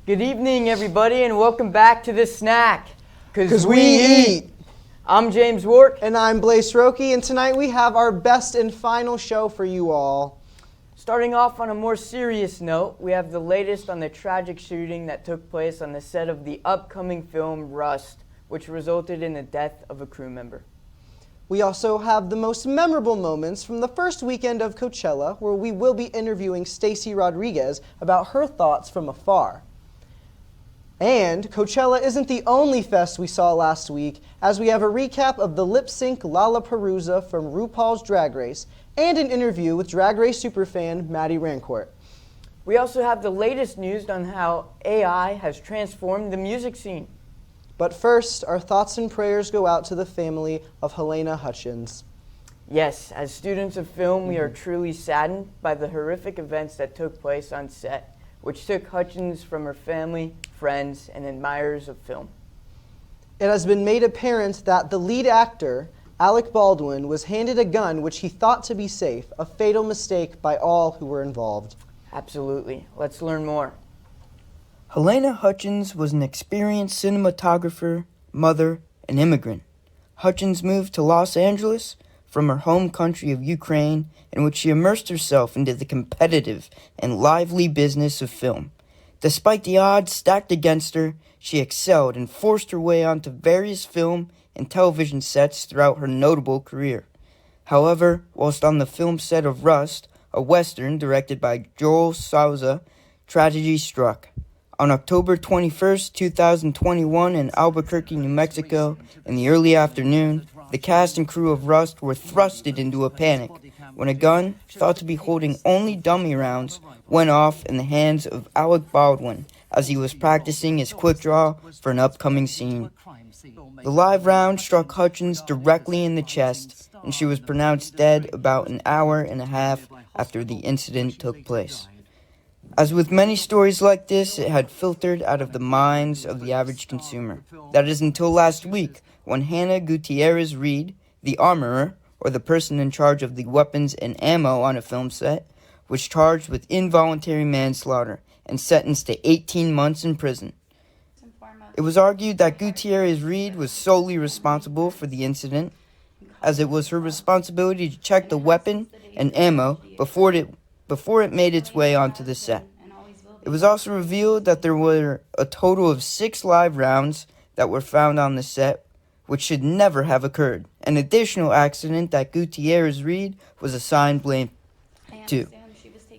Good evening, everybody, and welcome back to The Snack. Because we eat. I'm James Wark. And I'm Blaise Roki, and tonight we have our best and final show for you all. Starting off on a more serious note, we have the latest on the tragic shooting that took place on the set of the upcoming film Rust, which resulted in the death of a crew member. We also have the most memorable moments from the first weekend of Coachella, where we will be interviewing Stacey Rodriguez about her thoughts from afar. And Coachella isn't the only fest we saw last week, as we have a recap of the lip-sync Lollapalooza from RuPaul's Drag Race, and an interview with Drag Race superfan Maddey Rancourt. We also have the latest news on how AI has transformed the music scene. But first, our thoughts and prayers go out to the family of Helena Hutchins. Yes, as students of film, we are truly saddened by the horrific events that took place on set, which took Hutchins from her family, friends, and admirers of film. It has been made apparent that the lead actor, Alec Baldwin, was handed a gun which he thought to be safe, a fatal mistake by all who were involved. Absolutely. Let's learn more. Helena Hutchins was an experienced cinematographer, mother, and immigrant. Hutchins moved to Los Angeles from her home country of Ukraine, in which she immersed herself into the competitive and lively business of film. Despite the odds stacked against her, she excelled and forced her way onto various film and television sets throughout her notable career. However, whilst on the film set of Rust, a Western directed by Joel Souza, tragedy struck. On October 21, 2021, in Albuquerque, New Mexico, in the early afternoon, the cast and crew of Rust were thrusted into a panic when a gun, thought to be holding only dummy rounds, went off in the hands of Alec Baldwin as he was practicing his quick draw for an upcoming scene. The live round struck Hutchins directly in the chest, and she was pronounced dead about an hour and a half after the incident took place. As with many stories like this, it had filtered out of the minds of the average consumer. That is until last week, when Hannah Gutierrez-Reed, the armorer, or the person in charge of the weapons and ammo on a film set, was charged with involuntary manslaughter and sentenced to 18 months in prison. It was argued that Gutierrez-Reed was solely responsible for the incident, as it was her responsibility to check the weapon and ammo before it made its way onto the set. It was also revealed that there were a total of 6 live rounds that were found on the set, which should never have occurred, an additional accident that Gutierrez-Reed was assigned blame to.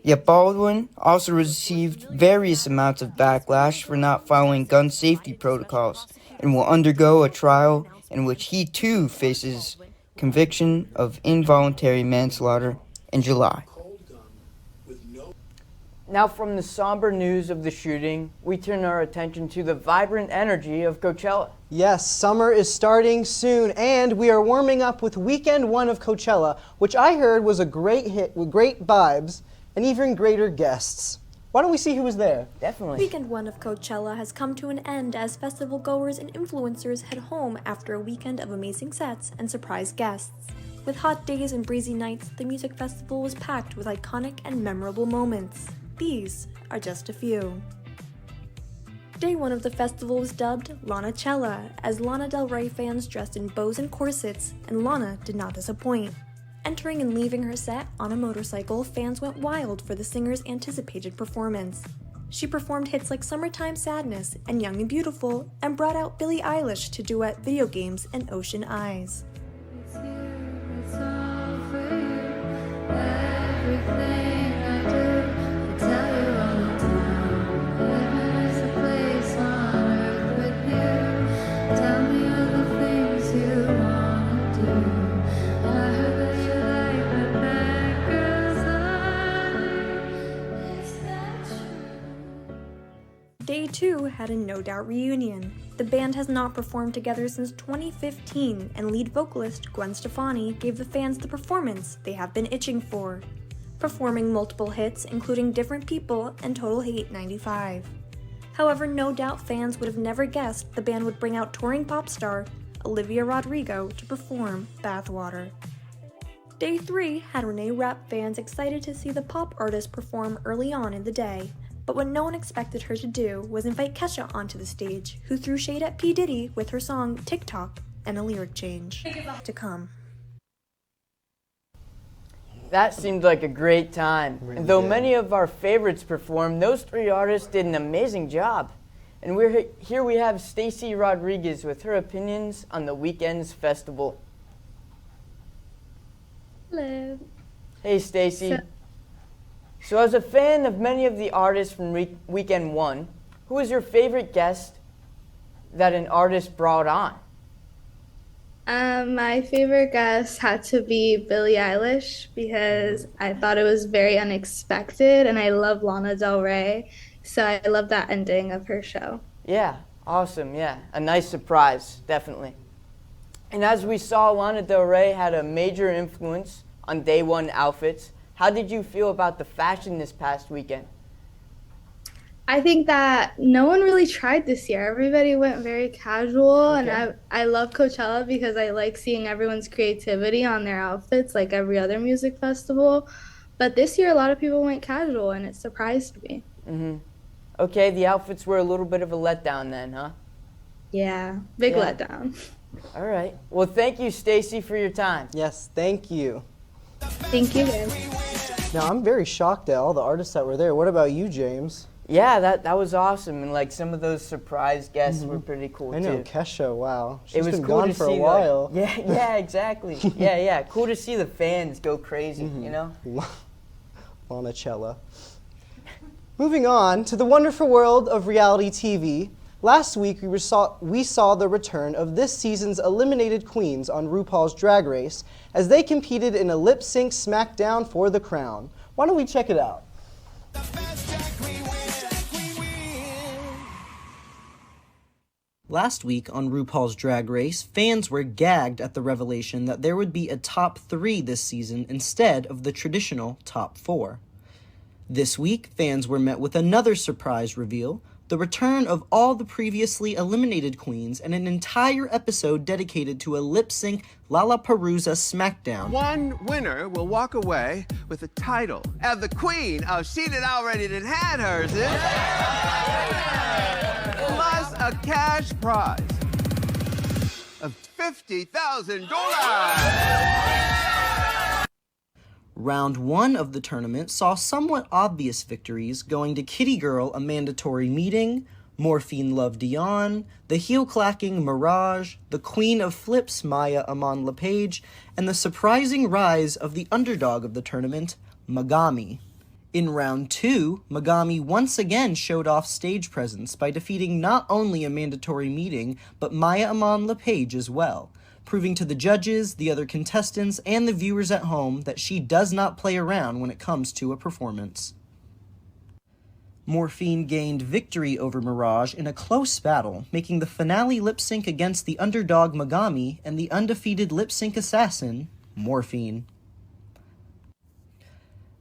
Yet Baldwin also received various amounts of backlash for not following gun safety protocols and will undergo a trial in which he too faces conviction of involuntary manslaughter in July. Now from the somber news of the shooting, we turn our attention to the vibrant energy of Coachella. Yes, summer is starting soon, and we are warming up with weekend 1 of Coachella, which I heard was a great hit with great vibes and even greater guests. Why don't we see who was there? Definitely. Weekend 1 of Coachella has come to an end as festival goers and influencers head home after a weekend of amazing sets and surprise guests. With hot days and breezy nights, the music festival was packed with iconic and memorable moments. These are just a few. Day 1 of the festival was dubbed Lanacella, as Lana Del Rey fans dressed in bows and corsets, and Lana did not disappoint. Entering and leaving her set on a motorcycle, fans went wild for the singer's anticipated performance. She performed hits like Summertime Sadness and Young and Beautiful, and brought out Billie Eilish to duet Video Games and Ocean Eyes. It's you, it's all for you, everything I do, I tell you all the time, heaven is a place on earth with you, tell me all the things you wanna do, I heard that you like the bad girls, is that true? Day 2 had a No Doubt reunion. The band has not performed together since 2015, and lead vocalist Gwen Stefani gave the fans the performance they have been itching for, performing multiple hits including Different People and Total Hate 95. However, no doubt fans would have never guessed the band would bring out touring pop star Olivia Rodrigo to perform Bathwater. Day 3 had Renee Rapp fans excited to see the pop artist perform early on in the day, but what no one expected her to do was invite Kesha onto the stage, who threw shade at P. Diddy with her song TikTok and a lyric change. To come. That seemed like a great time. Really Though did. many of our favorites performed, those 3 artists did an amazing job. And here we have Stacey Rodriguez with her opinions on the weekend's festival. Hello. Hey Stacey. So as a fan of many of the artists from Weekend 1, who was your favorite guest that an artist brought on? My favorite guest had to be Billie Eilish because I thought it was very unexpected and I love Lana Del Rey. So I love that ending of her show. Yeah, awesome, yeah. A nice surprise, definitely. And as we saw, Lana Del Rey had a major influence on day 1 outfits. How did you feel about the fashion this past weekend? I think that no one really tried this year. Everybody went very casual, Okay. and I love Coachella because I like seeing everyone's creativity on their outfits like every other music festival. But this year, a lot of people went casual, and it surprised me. Okay, the outfits were a little bit of a letdown then, huh? Yeah, big Yeah. letdown. All right. Well, thank you, Stacey, for your time. Yes, thank you. Thank you, guys. Now, I'm very shocked at all the artists that were there. What about you, James? Yeah, that was awesome, and like some of those surprise guests were pretty cool I know, too. Kesha, wow. It She's was been cool gone to for see a while. yeah, exactly. yeah. Cool to see the fans go crazy, you know? Lonacella. Moving on to the wonderful world of reality TV. Last week, we saw the return of this season's eliminated queens on RuPaul's Drag Race as they competed in a lip-sync smackdown for the crown. Why don't we check it out? Last week on RuPaul's Drag Race, fans were gagged at the revelation that there would be a top 3 this season instead of the traditional top 4. This week, fans were met with another surprise reveal, the return of all the previously eliminated queens and an entire episode dedicated to a lip-sync Lollapalooza smackdown. One winner will walk away with the title of the queen of She That Already Done Had Hers plus a cash prize of $50,000. Round 1 of the tournament saw somewhat obvious victories going to Kitty Girl, A Mandatory Meeting, Morphine Love Dion, the heel-clacking Mirage, the Queen of Flips, Maya Amon LePage, and the surprising rise of the underdog of the tournament, Megami. In round 2, Megami once again showed off stage presence by defeating not only A Mandatory Meeting, but Maya Amon LePage as well, proving to the judges, the other contestants, and the viewers at home that she does not play around when it comes to a performance. Morphine gained victory over Mirage in a close battle, making the finale lip-sync against the underdog Megami and the undefeated lip-sync assassin, Morphine.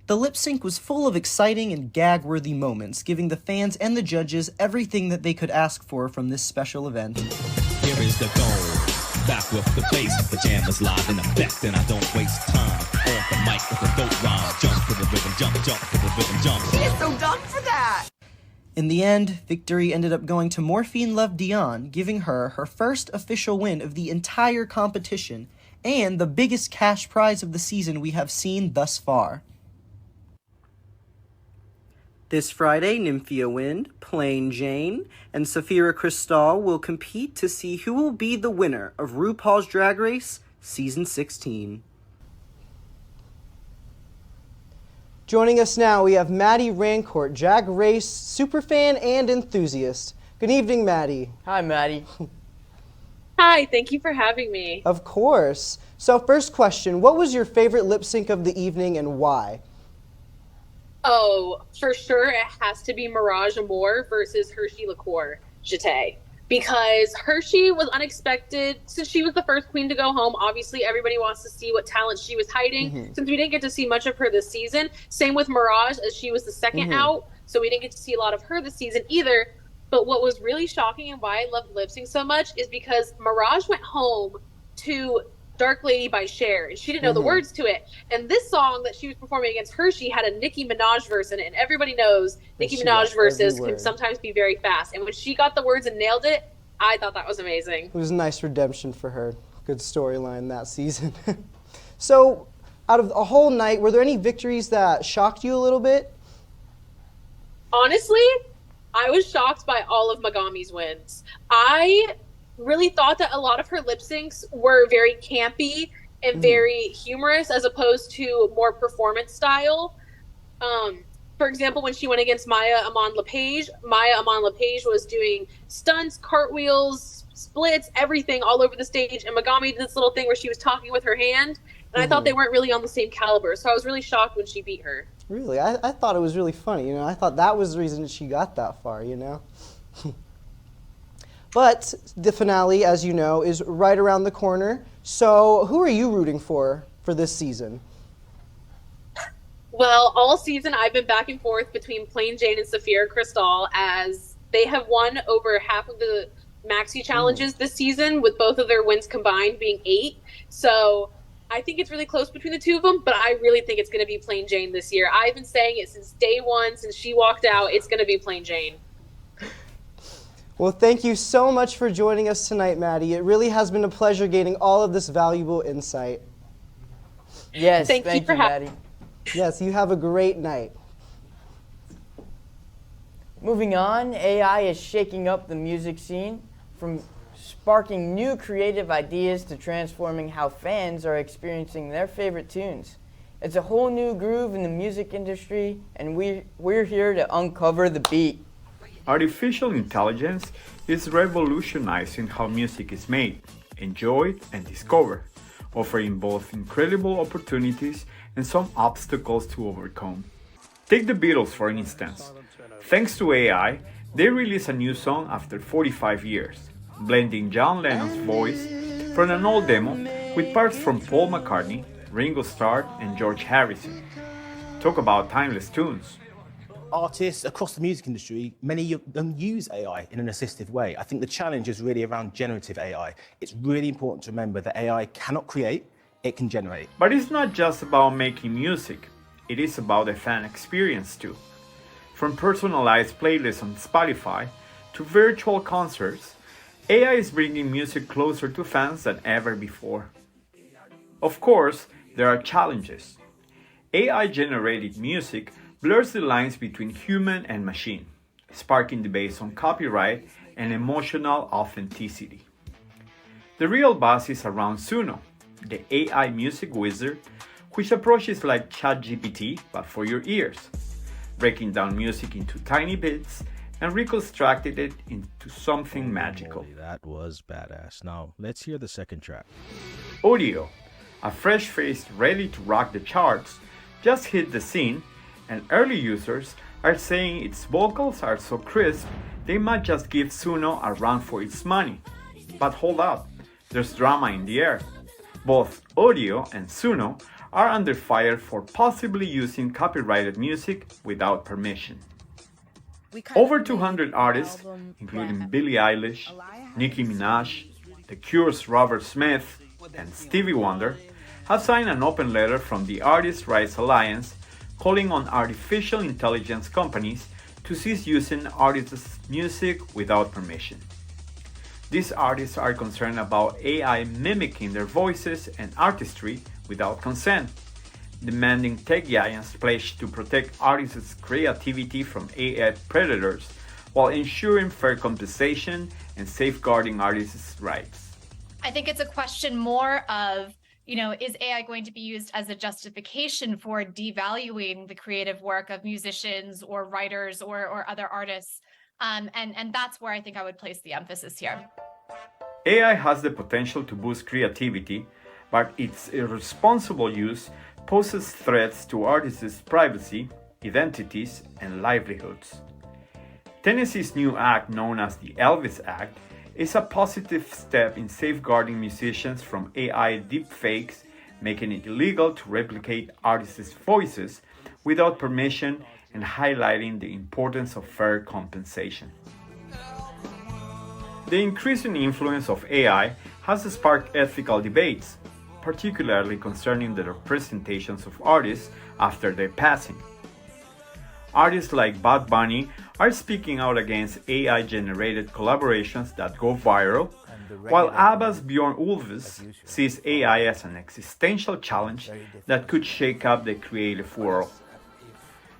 The lip-sync was full of exciting and gag-worthy moments, giving the fans and the judges everything that they could ask for from this special event. Here is the goal. Back with the bass, pajamas live in effect, and I don't waste time. Off the mic with a dope rhyme. Jump to the rhythm, jump to the rhythm, jump. She is so done for that! In the end, victory ended up going to Morphine Love Dion, giving her her first official win of the entire competition, and the biggest cash prize of the season we have seen thus far. This Friday, Nymphia Wind, Plain Jane, and Safira Cristal will compete to see who will be the winner of RuPaul's Drag Race Season 16. Joining us now, we have Maddey Rancourt, Drag Race superfan and enthusiast. Good evening, Maddey. Hi, Maddie. Hi, thank you for having me. Of course. So first question, what was your favorite lip sync of the evening and why? Oh, for sure, it has to be Mirage Amour versus Hershey Liqueur Jeté. Because Hershey was unexpected. Since she was the first queen to go home, obviously everybody wants to see what talent she was hiding. Since we didn't get to see much of her this season. Same with Mirage, as she was the second out. So we didn't get to see a lot of her this season either. But what was really shocking and why I loved lip sync so much is because Mirage went home to Dark Lady by Cher, and she didn't know the words to it. And this song that she was performing against Hershey had a Nicki Minaj verse in it, and everybody knows Nicki Minaj verses can sometimes be very fast. And when she got the words and nailed it, I thought that was amazing. It was a nice redemption for her. Good storyline that season. So, out of a whole night, were there any victories that shocked you a little bit? Honestly, I was shocked by all of Megami's wins. I really thought that a lot of her lip syncs were very campy and very humorous as opposed to more performance style. For example, when she went against Maya Amon LePage was doing stunts, cartwheels, splits, everything all over the stage. And Megami did this little thing where she was talking with her hand. And I thought they weren't really on the same caliber. So I was really shocked when she beat her. Really? I thought it was really funny. You know, I thought that was the reason she got that far, you know? But the finale, as you know, is right around the corner. So who are you rooting for this season? Well, all season I've been back and forth between Plain Jane and Saphira Crystal, as they have won over half of the maxi challenges this season, with both of their wins combined being 8. So I think it's really close between the two of them, but I really think it's going to be Plain Jane this year. I've been saying it since day one, since she walked out, it's going to be Plain Jane. Well, thank you so much for joining us tonight, Maddie. It really has been a pleasure gaining all of this valuable insight. Yes, Thank you for Maddie. Yes, you have a great night. Moving on, AI is shaking up the music scene, from sparking new creative ideas to transforming how fans are experiencing their favorite tunes. It's a whole new groove in the music industry, and we're here to uncover the beat. Artificial intelligence is revolutionizing how music is made, enjoyed, and discovered, offering both incredible opportunities and some obstacles to overcome. Take the Beatles for instance. Thanks to AI, they released a new song after 45 years, blending John Lennon's voice from an old demo with parts from Paul McCartney, Ringo Starr, and George Harrison. Talk about timeless tunes. Artists across the music industry, many of them use AI in an assistive way. I think the challenge is really around generative AI. It's really important to remember that AI cannot create, it can generate. But it's not just about making music, it is about the fan experience too. From personalized playlists on Spotify to virtual concerts, AI is bringing music closer to fans than ever before. Of course, there are challenges. AI-generated music blurs the lines between human and machine, sparking debates on copyright and emotional authenticity. The real buzz is around Suno, the AI music wizard, which approaches like ChatGPT but for your ears, breaking down music into tiny bits and reconstructed it into something magical. That was badass. Now, let's hear the second track. Audio, a fresh-faced, ready to rock the charts, just hit the scene, and early users are saying its vocals are so crisp they might just give Suno a run for its money. But hold up, there's drama in the air. Both Audio and Suno are under fire for possibly using copyrighted music without permission. Over 200 artists, including Billie Eilish, Nicki Minaj, The Cure's Robert Smith, and Stevie Wonder, have signed an open letter from the Artists' Rights Alliance calling on artificial intelligence companies to cease using artists' music without permission. These artists are concerned about AI mimicking their voices and artistry without consent, demanding tech giants pledge to protect artists' creativity from AI predators while ensuring fair compensation and safeguarding artists' rights. I think it's a question more of, is AI going to be used as a justification for devaluing the creative work of musicians or writers or other artists? And that's where I think I would place the emphasis here. AI has the potential to boost creativity, but its irresponsible use poses threats to artists' privacy, identities, and livelihoods. Tennessee's new act, known as the Elvis Act, is a positive step in safeguarding musicians from AI deepfakes, making it illegal to replicate artists' voices without permission and highlighting the importance of fair compensation. The increasing influence of AI has sparked ethical debates, particularly concerning the representations of artists after their passing. Artists like Bad Bunny are speaking out against AI-generated collaborations that go viral, while ABBA's Björn Ulvaeus sees AI as an existential challenge that could shake up the creative world.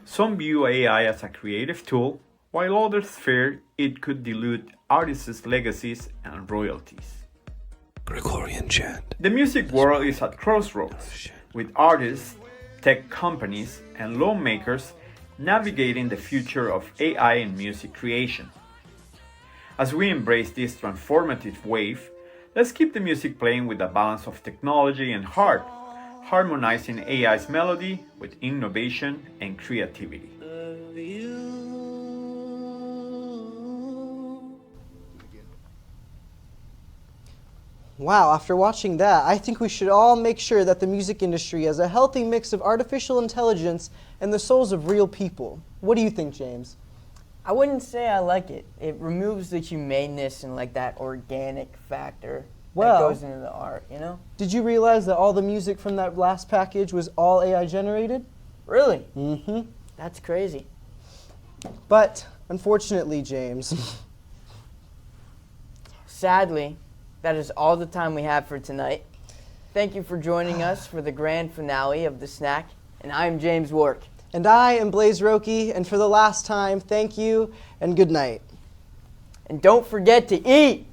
Some view AI as a creative tool, while others fear it could dilute artists' legacies and royalties. Gregorian chant. The music world is at crossroads, with artists, tech companies, and lawmakers navigating the future of AI in music creation. As we embrace this transformative wave, let's keep the music playing with a balance of technology and heart, harmonizing AI's melody with innovation and creativity. Wow, after watching that, I think we should all make sure that the music industry has a healthy mix of artificial intelligence and the souls of real people. What do you think, James? I wouldn't say I like it. It removes the humaneness and like that organic factor that goes into the art, you know? Did you realize that all the music from that last package was all AI generated? Really? Mm-hmm. That's crazy. But, unfortunately, James, sadly, that is all the time we have for tonight. Thank you for joining us for the grand finale of The Snack, and I'm James Wark. And I am Blaze Roki, and for the last time, thank you and good night. And don't forget to eat!